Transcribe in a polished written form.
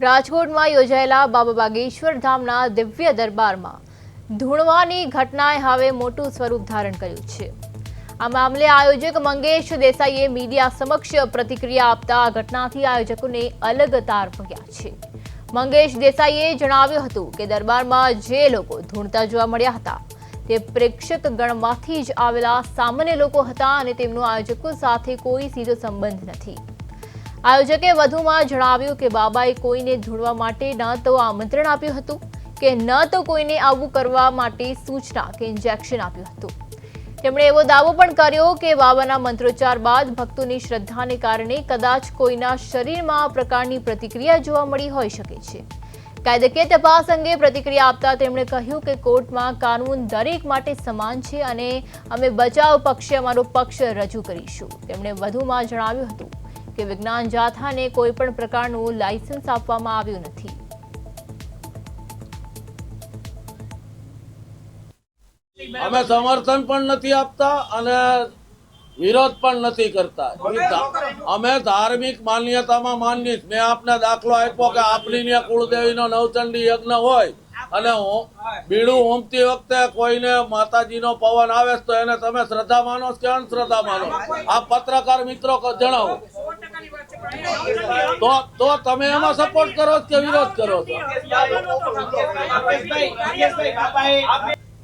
રાજકોટમાં યોજાયેલા બાબા બાગેશ્વર ધામના દિવ્ય દરબારમાં ધૂણવાની ઘટનાએ હવે મોટું સ્વરૂપ ધારણ કર્યું છે। આ મામલે આયોજક મંગેશ દેસાઈએ મીડિયા સમક્ષ પ્રતિક્રિયા આપતા આ ઘટનાથી આયોજકોને અલગ તાર મૂક્યા છે। મંગેશ દેસાઈએ જણાવ્યું હતું કે દરબારમાં જે લોકો ધૂણતા જોવા મળ્યા હતા તે પ્રેક્ષક ગણમાંથી જ આવેલા સામાન્ય લોકો હતા અને તેમનો આયોજકો સાથે કોઈ સીધો સંબંધ નથી। આયોજકે વધુમાં જણાવ્યું કે બાબાએ કોઈને ધૂણવા માટે ન તો આમંત્રણ આપ્યું હતું કે ન તો કોઈને આવું કરવા માટે સૂચના કે ઇન્જેક્શન આપ્યું હતું। તેમણે એવો દાવો પણ કર્યો કે બાબાના મંત્રોચ્ચાર બાદ ભક્તોની શ્રદ્ધાને કારણે કદાચ કોઈના શરીરમાં આ પ્રકારની પ્રતિક્રિયા જોવા મળી હોઈ શકે છે। કાયદાકીય તપાસ અંગે પ્રતિક્રિયા આપતા તેમણે કહ્યું કે કોર્ટમાં કાનૂન દરેક માટે સમાન છે અને અમે બચાવ પક્ષે અમારો પક્ષ રજૂ કરીશું। તેમણે વધુમાં જણાવ્યું હતું કે વિજ્ઞાન જાથાને કોઈ પણ પ્રકારનું લાયસન્સ આપવામાં આવ્યું નથી। અમે સમર્થન પણ નથી આપતા અને વિરોધ પણ નથી કરતા। અમે ધાર્મિક માન્યતામાં માનીએ। મેં આપને દાખલો આપ્યો કે આપની ત્યાં કુળદેવીનો નવચંડી યજ્ઞ હોય અને બીડું હોમતી વખતે કોઈને માતાજીનો પવન આવે તો એને તમે શ્રદ્ધા માનો કે અંધશ્રદ્ધા માનો? આ પત્રકાર મિત્રો જણાવો તો તમે એમાં સપોર્ટ કરો કે વિરોધ કરો છો?